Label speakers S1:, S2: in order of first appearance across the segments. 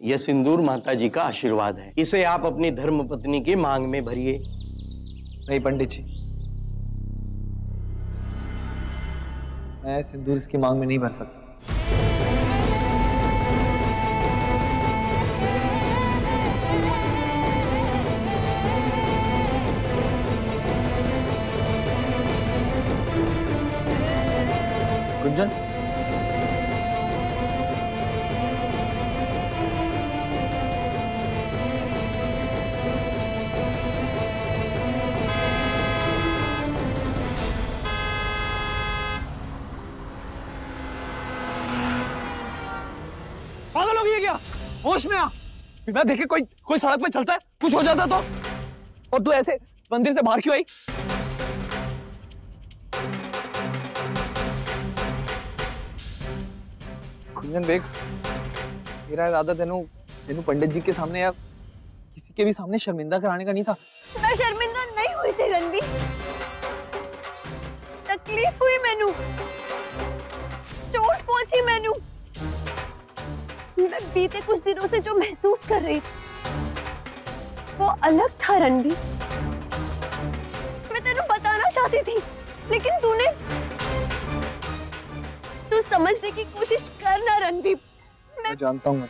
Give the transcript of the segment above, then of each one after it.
S1: यह सिंदूर माता जी का आशीर्वाद है, इसे आप अपनी धर्मपत्नी की मांग में भरिए।
S2: नहीं पंडित जी, मैं सिंदूर इसकी मांग में नहीं भर सकता। गुंजन,
S3: पागल हो गई है क्या? होश में आ। बिना देखे कोई कोई सड़क पे चलता है, कुछ हो जाता तो? और तू ऐसे मंदिर से बाहर क्यों आई?
S2: गुंजन बेग, मेरा इरादा तेनू पंडित जी के सामने या किसी के भी सामने शर्मिंदा कराने का नहीं था।
S4: मैं शर्मिंदा नहीं हुई थी रणबीर, तकलीफ हुई मैनू, चोट पहुंची मैनू। मैं बीते कुछ दिनों से जो महसूस कर रही थी वो अलग था रणबीर। मैं तेनू बताना चाहती थी लेकिन तू समझने की कोशिश कर ना रणबीर।
S2: मैं जानता हूँ,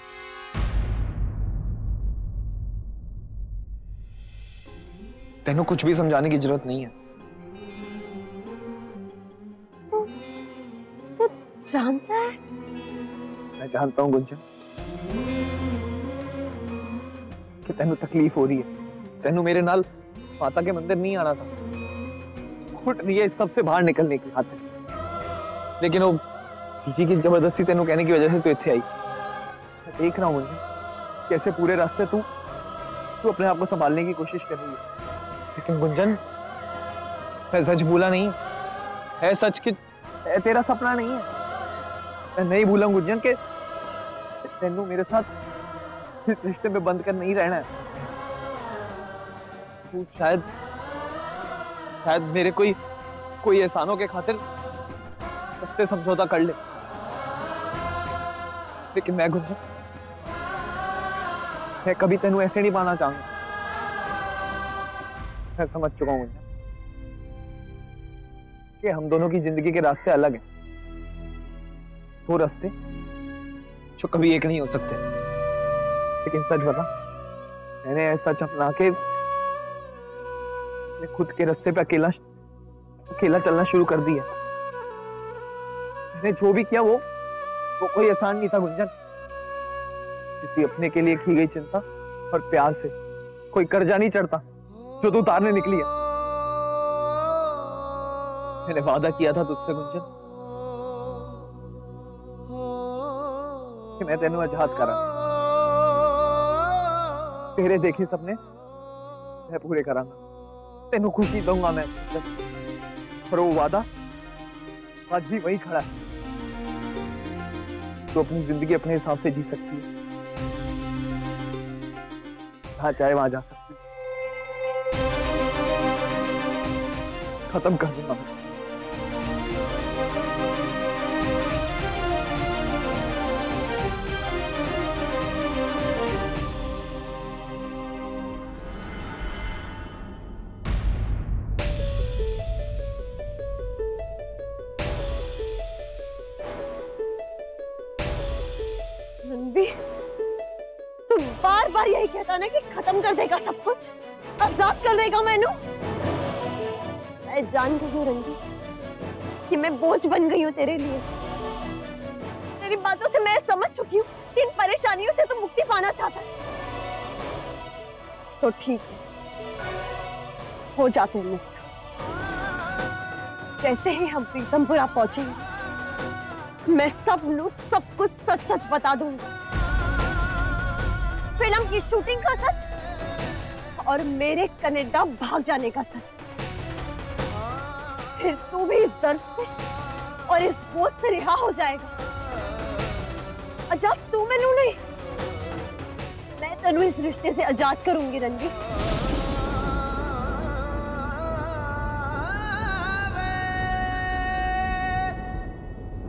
S2: तेनू कुछ भी समझाने की जरूरत नहीं है।
S4: तू जानता है?
S2: मैं जानता हूँ गुंजन कि तेनू तकलीफ हो रही है। तेनू मेरे नाल माता के मंदिर नहीं आना था, घुट रही है इस सब से बाहर निकलने की खातिर, लेकिन वो जी की जबरदस्ती तेनू कहने की वजह से तू इत्थे आई। मैं देख रहा हूँ गुंजन कैसे पूरे रास्ते तू अपने आप को संभालने की कोशिश कर रही है, लेकिन गुंजन मैं सच भूला नहीं है, सच कि तेरा सपना नहीं है। मैं नहीं भूला गुंजन के तेनू मेरे साथ इस रिश्ते में बंद कर नहीं रहना है। तू शायद मेरे कोई एहसानों के खातिर सबसे समझौता कर ले, लेकिन मैं गुंजन मैं कभी तेनू ऐसे नहीं पाना चाहूंगा। मैं समझ चुका हूं कि हम दोनों की जिंदगी के रास्ते अलग हैं, दो रास्ते जो कभी एक नहीं हो सकते। लेकिन सच बता, मैंने ऐसा सच अपना के खुद के रास्ते पे अकेला चलना शुरू कर दिया। मैंने जो भी किया वो कोई आसान नहीं था गुंजन। किसी अपने के लिए की गई चिंता और प्यार से कोई कर्जा नहीं चढ़ता जो तू उतारने निकली है। मैंने वादा किया था तुझसे गुंजन कि मैं तेनू आजाद करा, तेरे देखे सपने मैं पूरे करांगा, तेनू खुशी दूंगा मैं। और वो वादा आज भी वही खड़ा है। तू अपनी जिंदगी अपने हिसाब से जी सकती है, जहां चाहे वहां जा सकती है। खत्म कर दूंगा मैं।
S4: रणबीर, तू बार बार यही कहता ना कि खत्म कर देगा सब कुछ, आजाद कर देगा मैनू। मैं जान गई हूँ रणबीर कि मैं बोझ बन गई हूँ तेरे लिए। तेरी बातों से मैं समझ चुकी हूँ कि इन परेशानियों से तू मुक्ति पाना चाहता है। तो ठीक है, हो जाते हैं मुक्त। जैसे ही हम प्रीतमपुरा पहुंचेंगे मैं सब कुछ सच सच बता दूंगी। फिल्म की शूटिंग का सच और मेरे कनाडा भाग जाने का सच। फिर तू भी इस दर्द से और इस बोझ से रिहा हो जाएगा। आजाद तू मैनू नहीं, मैं तेनू इस रिश्ते से आजाद करूंगी रणबीर।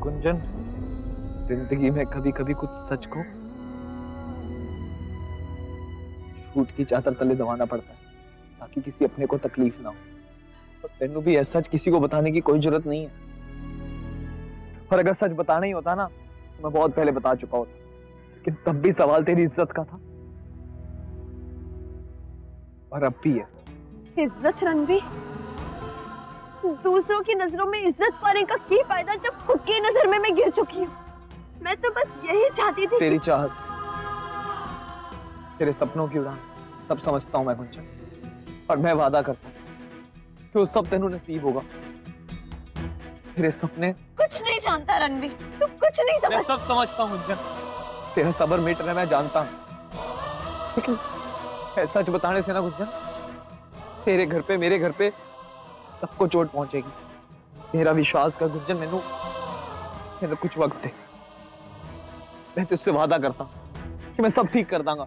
S2: गुंजन, जिंदगी में कभी कभी कुछ सच को झूठ की चादर तले दबाना पड़ता है ताकि किसी अपने को तकलीफ ना हो। और तेनू भी ऐसा सच किसी को बताने की कोई जरूरत नहीं है। और अगर सच बताना ही होता ना तो मैं बहुत पहले बता चुका होता, लेकिन तब भी सवाल तेरी इज्जत का था और अब भी है।
S4: इज्जत रणवीर, दूसरों की नजरों में इज्जत पाने का क्या फायदा जब खुद की नजर में मैं गिर चुकी हूँ। मैं तो बस यही चाहती थी
S2: तेरी चाहत, तेरे सपनों की उड़ान सब समझता हूं मैं गुंजन, और मैं वादा करता हूं कि वो सब तेनू नसीब होगा। तेरे सपने
S4: कुछ नहीं जानता रणवीर, तू कुछ नहीं
S2: मैं
S4: समझ।
S2: सब समझता हूं गुंजन, तेरा सब्र मिट रहा है मैं जानता हूं, लेकिन सच बताने से ना गुंजन, तेरे घर पे मेरे घर पे सबको चोट पहुंचेगी। मेरा विश्वास कर गुंजन, मैनू कुछ वक्त दे। मैं तुझसे वादा करता हूं कि मैं सब ठीक कर दूंगा,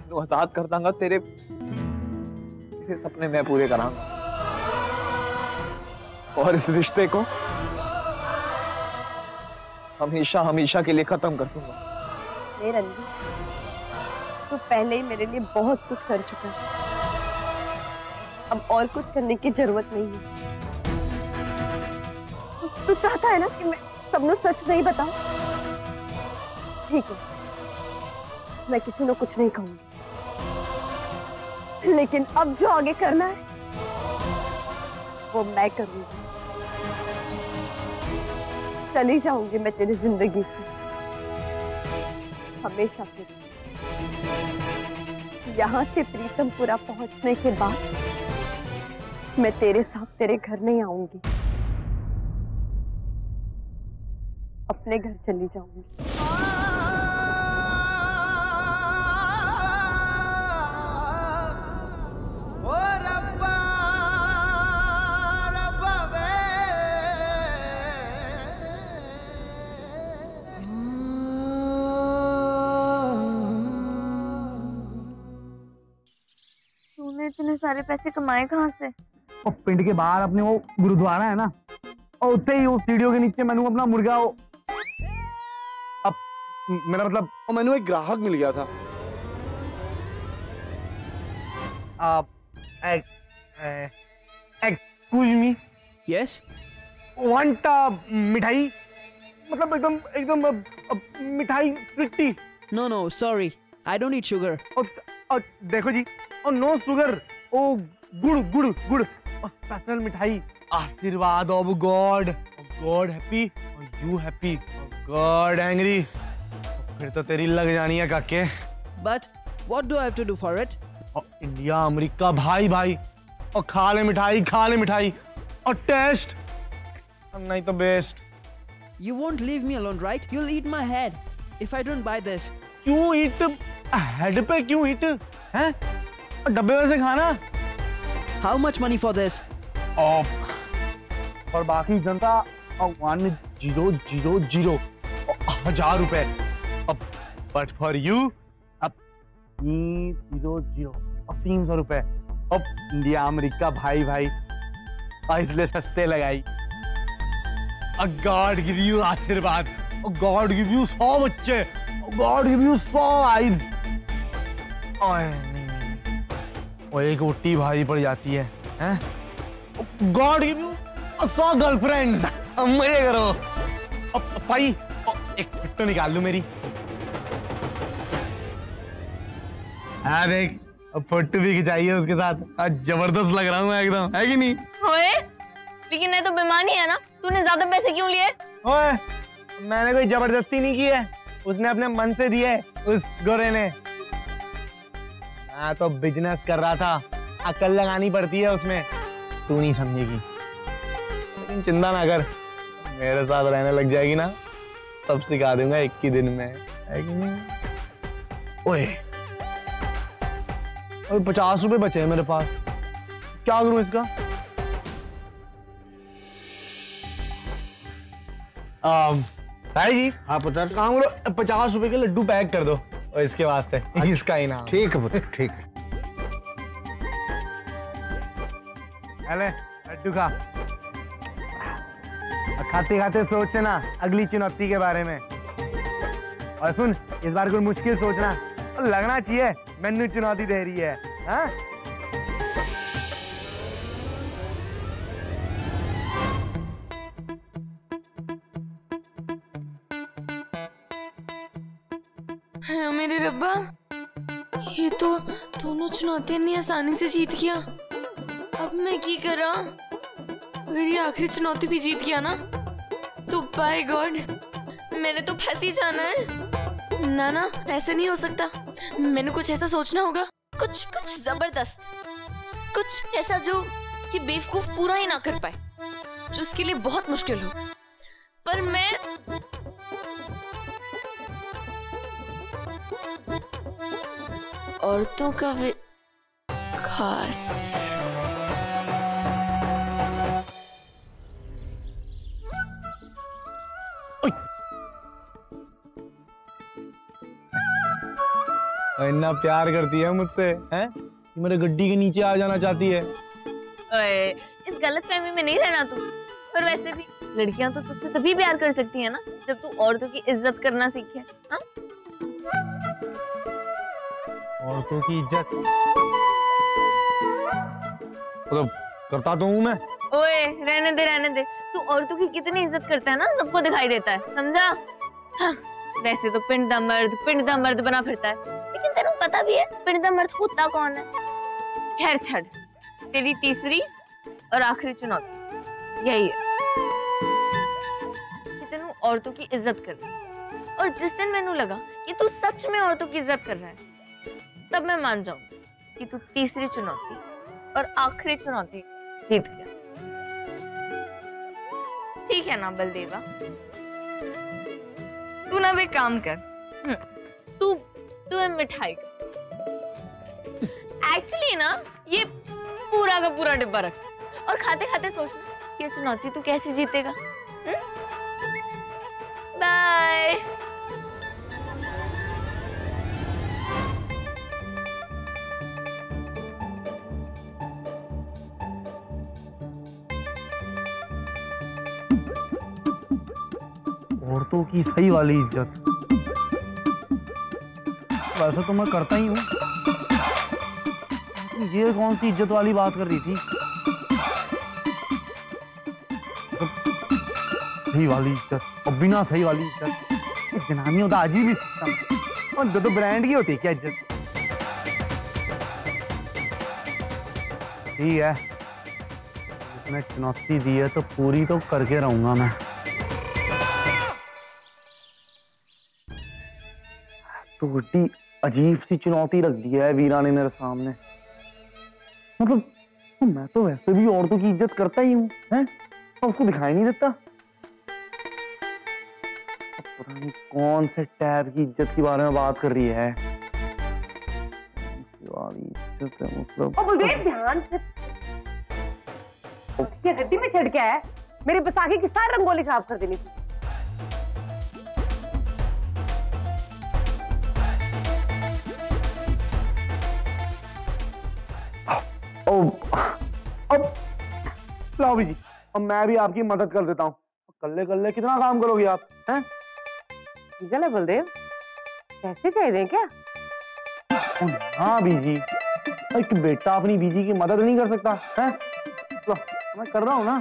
S2: तू आजाद कर दूंगा, तेरे सपने मैं पूरे करांगा और इस रिश्ते को हमेशा हमेशा के लिए खत्म कर दूंगा।
S4: नहीं रणवीर, तू पहले ही मेरे लिए बहुत कुछ कर चुका है, अब और कुछ करने की जरूरत नहीं है। तू चाहता है ना कि मैं सबको सच नहीं बताऊं? ठीक है, मैं किसी को कुछ नहीं कहूंगी, लेकिन अब जो आगे करना है वो मैं करूंगी। चली जाऊंगी मैं तेरी जिंदगी से हमेशा के लिए। यहाँ से प्रीतमपुरा पहुंचने के बाद मैं तेरे साथ तेरे घर नहीं आऊंगी, अपने घर चली जाऊंगी।
S5: तूने इतने सारे पैसे कमाए कहाँ से?
S3: और पिंड के बाहर अपने वो गुरुद्वारा है ना, और उत्ते ही वो सीढ़ियों के नीचे मैंने अपना मुर्गा अब मेरा मतलब
S1: मैंने एक ग्राहक मिल गया था।
S3: Excuse me,
S6: Yes?
S3: वांट मिठाई, मतलब एकदम एकदम मिठाई Sweety.
S6: No, no, sorry. I don't eat sugar.
S3: और देखो जी, और नो शुगर, ओ गुड़ गुड़ गुड़, स्पेशल मिठाई।
S1: आशीर्वाद ऑफ गॉड, गॉड हैप्पी और यू हैप्पी, गॉड एंग्री। फिर तो तेरी लग जानी है काके।
S6: But what do I have to do for it?
S1: और इंडिया अमेरिका भाई भाई, और खा ले मिठाई और टेस्ट, नहीं तो best.
S6: You won't leave me alone, right? You'll eat my head if I don't buy this.
S1: क्यों ईट हेड पे, क्यों ईट हैं? डब्बे में से खाना।
S6: How much money for this?
S1: और बाकी जनता 1000 ₹1000। अब बट फॉर यू अब 300 अब 300 रुपए। अब इंडिया अमेरिका भाई भाई, इसलिए सस्ते लगाई। गॉड गिव यू आशीर्वाद, गॉड गिव यू 100 बच्चे, गॉड गिव यू 100 आइज। और एक उट्टी भारी पड़ जाती है, हैं? God give you 100 girlfriends. मजे करो। अब भाई एक फोटो निकाल लूं मेरी। हाँ देख, अब फोटो भी खिंचाई है उसके साथ। आज जबरदस्त लग रहा हूँ मैं एकदम, है कि नहीं?
S5: ओए, लेकिन मैं तो बेईमानी है ना, तूने ज्यादा पैसे क्यों लिए?
S1: ओए, मैंने कोई जबरदस्ती नहीं की है, उसने अपने मन से दिए उस गोरे ने। मैं तो बिजनेस कर रहा था, अकल लगानी पड़ती है उसमें, तू नहीं समझेगी। लेकिन चिंता ना कर, मेरे साथ रहने लग जाएगी ना, तब सिखा दूंगा 21 दिन में, है कि नहीं? ओए, अभी 50 रुपए बचे हैं मेरे पास, क्या करूं इसका? भाई जी,
S7: हाँ पुत्र,
S1: काम करो, 50 रुपए के लड्डू पैक कर दो और इसके वास्ते, इसका इनाम।
S7: ठीक है पुत्र, ठीक है।
S3: अरे लड्डू खा, खाते खाते सोचना अगली चुनौती के बारे में। और सुन, इस बार कोई मुश्किल सोचना, लगना चाहिए मैनू चुनौती दे रही है। हाँ
S5: मेरे रब्बा, ये तो दोनों चुनौतियां इतनी आसानी से जीत गया। अब मैं की करा? अगर ये आखिरी चुनौती भी जीत गया ना तो बाय गॉड मैंने तो फंस ही जाना है। ना ना, ऐसे नहीं हो सकता। मैंने कुछ ऐसा सोचना होगा, कुछ जबरदस्त, कुछ ऐसा जो ये बेवकूफ पूरा ही ना कर पाए, जो इसके लिए बहुत मुश्किल हो। पर मैं औरतों का खास
S1: इतना प्यार करती है मुझसे, हैं? कि मेरे गड्डी के नीचे आ जाना चाहती है।
S5: ओए, इस गलतफहमी में नहीं रहना तू। पर वैसे भी लड़कियां तो तुझसे तभी प्यार कर सकती है ना जब तू औरतों की इज्जत करना सीखे। हाँ?
S1: औरतों की इज्जत मतलब करता तो हूँ मैं।
S5: ओए, रहने दे। तू औरतों की कितनी इज्जत करता है ना, सबको दिखाई देता है, समझा? हाँ, वैसे तो पिंड दा मर्द बना फिरता है, लेकिन तेरे को पता भी है पिंड दा मर्द होता कौन है? खैर छड़, तेरी तीसरी और आखिरी चुनौती यही है कि तेनू औरतों की इज्जत करनी है। और जिस दिन मैनू लगा कि तू सच में औरतों की इज्जत कर रहा है, तब मैं मान जाऊंगी कि तू तीसरी चुनौती और आखिरी चुनौती जीत गया। ठीक है ना बलदेवा? तू ना वे काम कर, तू है मिठाई का। एक्चुअली ना ये पूरा का पूरा डिब्बा रख और खाते खाते सोचना ये चुनौती तू कैसे जीतेगा। बाय।
S3: औरतों की सही वाली इज्जत वैसे तो मैं करता ही हूँ, ये कौन सी इज्जत वाली बात कर रही थी? सही वाली इज्जत और बिना सही वाली इज्जत, जनानियों का अजीब ही सिस्टम। और दो ब्रांड की होती है क्या इज्जत? ठीक है, इसने चुनौती दी है तो पूरी तो करके रहूंगा मैं। तो बड़ी अजीब सी चुनौती रख दी है वीरा ने मेरे सामने। मतलब मैं तो वैसे भी औरतों की इज्जत करता ही हूँ, हैं? तो उसको दिखाई नहीं देता। पता नहीं कौन से टाइप की इज्जत के बारे में बात कर रही है। इज्जत है मतलब।
S7: ओ बलदेव, ध्यान से। ये गड्डी में चढ़ के आया, मेरी बैसाखी की सारी रंगोली खराब कर देनी थी।
S3: अब लाओ जी, अब मैं भी आपकी मदद कर देता हूँ। कल्ले कितना काम करोगे आप, हैं?
S7: चले बलदेव, पैसे चाहिए क्या?
S3: हाँ बीजी, एक बेटा अपनी बीजी की मदद नहीं कर सकता है? तो मैं कर रहा हूँ ना।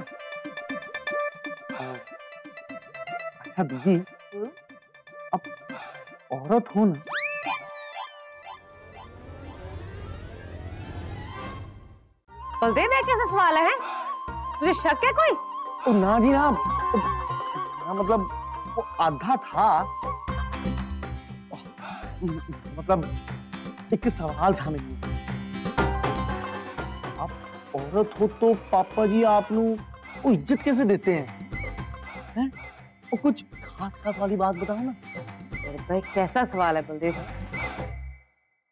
S3: अच्छा बीजी, अब औरत हो ना,
S7: बलदेव ये कैसा सवाल है? तुझे शक है कोई?
S3: ओ ना जी ना, मतलब वो आधा था, मतलब एक सवाल था मेरे। आप औरत हो तो पापा जी आप लोग वो इज्जत कैसे देते हैं? वो कुछ खास वाली बात बताओ ना।
S7: भाई कैसा सवाल है बलदेव?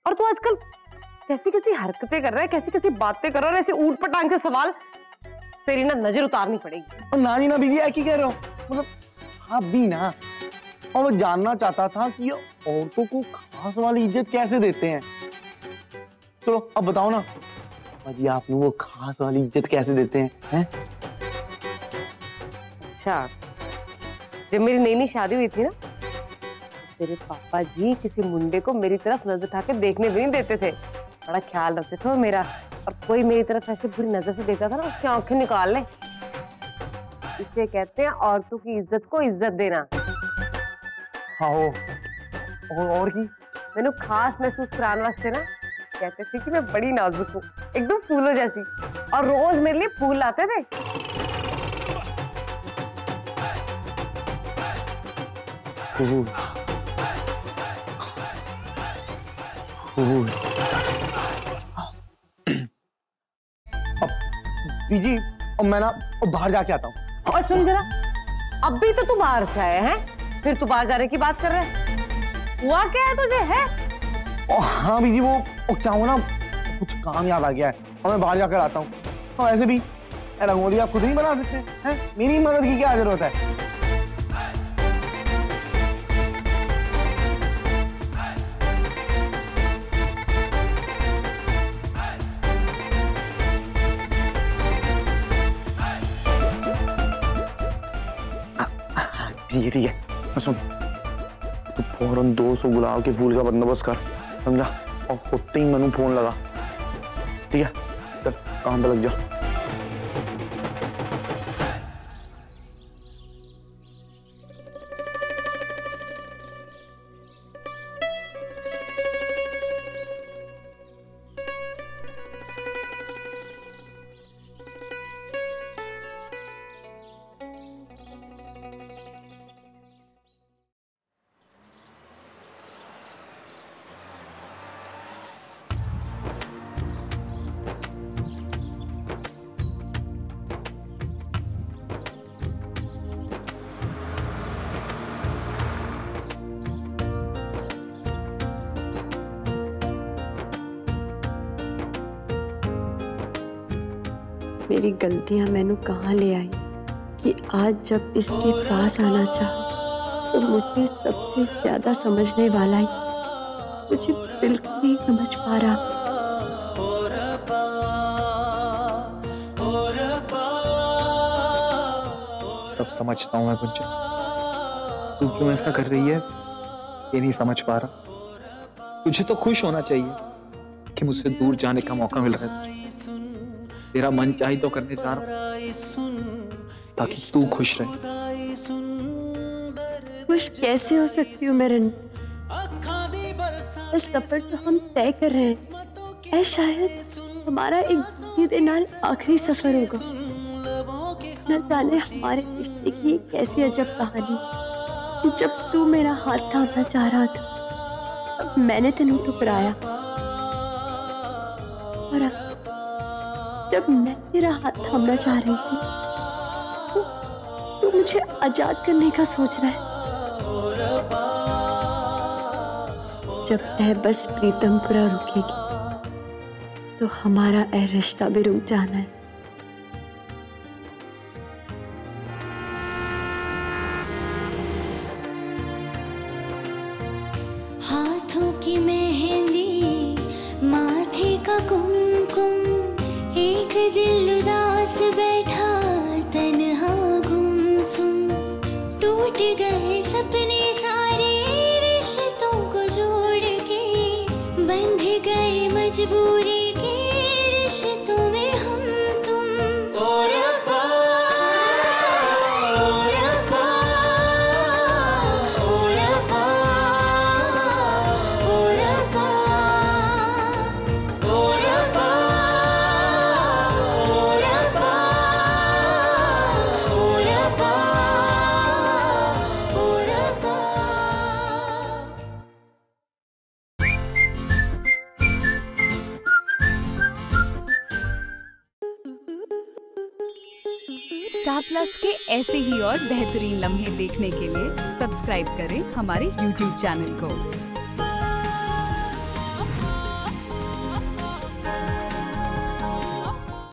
S7: और तू आजकल कैसी हरकतें कर रहा है, कैसी बातें कर रहा है, ऐसे ऊट पटांग के सवाल, तेरी ना नजर उतारनी पड़ेगी।
S3: और नानी ना बीजी ऐसी कह रहे हो, मतलब आप भी ना। और वो जानना चाहता था कि ये औरतों को खास वाली इज्जत कैसे देते हैं। चलो अब बताओ ना जी, आप लोग वो खास वाली इज्जत कैसे देते हैं?
S7: अच्छा, जब मेरी नई शादी हुई थी ना, तेरे पापा जी किसी मुंडे को मेरी तरफ नजर उठा के देखने भी नहीं देते थे। बड़ा ख्याल रखते थे वो मेरा, और कोई मेरी तरफ ऐसे बुरी नजर से देखता था ना, उसकी आंखें निकाल ले। इसे कहते हैं औरतों की इज्जत को इज्जत देना।
S3: हाँ और की
S7: मैंने खास महसूस कराने वास्ते ना कहते थे कि मैं बड़ी नाजुक हूँ, एकदम फूलों जैसी, और रोज मेरे लिए फूल लाते थे।
S3: बीजी, अब मैं ना बाहर जाके आता हूँ।
S7: और सुन जरा, अब भी तो तू बाहर से आया है, फिर तू बाहर जाने की बात कर रहा है। हुआ क्या है तुझे है?
S3: हाँ बीजी, वो क्या हुआ ना, कुछ काम याद आ गया है और मैं बाहर जाकर आता हूँ। और ऐसे भी रंगोली आप खुद नहीं बना सकते हैं, मेरी मदद की क्या जरूरत है? ठीक है, सुन, तू फौरन 200 गुलाब के फूल का बंदोबस्त कर, समझा? और होते ही मैंने फोन लगा, ठीक है? चल काम पे लग जा।
S4: मेरी गलतियां मैनू कहाँ ले आई कि आज जब इसके पास आना चाहा तो मुझे सबसे ज्यादा समझने वाला ही मुझे बिल्कुल नहीं समझ पा रहा।
S2: सब समझता हूँ मैं गुंजन, तू क्यों ऐसा कर रही है ये नहीं समझ पा रहा। तुझे तो खुश होना चाहिए कि मुझसे दूर जाने का मौका मिल रहा है। तेरा मन चाहे तो करने जा रहा हूं ताकि तू खुश रहे।
S4: खुश कैसे हो सकती हूँ मैं रन? इस सफर जो हम तय कर रहे हैं ऐ शायद हमारा एक ये नाल आखिरी सफर होगा। न जाने हमारे रिश्ते की एक कैसी अजब कहानी। जब तू मेरा हाथ थामना चाह रहा था तब मैंने तेनू ठुकराया, और अब जब मैं तेरा हाथ थामना चाह रही थी तो मुझे आजाद करने का सोच रहा है। जब ऐ बस प्रीतमपुरा रुकेगी तो हमारा ऐ रिश्ता भी रुक जाना है।
S8: हाथों की मेहंदी, माथे का कुमकुम, एक दिल उदास बैठा तन्हा गुमसुम। टूट गए सपने सारे रिश्तों को जोड़ के, बंध गए मजबूरी के रिश्तों में हम तुम। ओ रब्बा, ओ रब्बा, ओ रब्बा, ओ रब्बा, ओ रब्बा, ओ रब्बा, ओ रब्बा, ओ रब्बा।
S9: स्टार प्लस के ऐसे ही और बेहतरीन लम्हे देखने के लिए सब्सक्राइब करें हमारे YouTube चैनल को।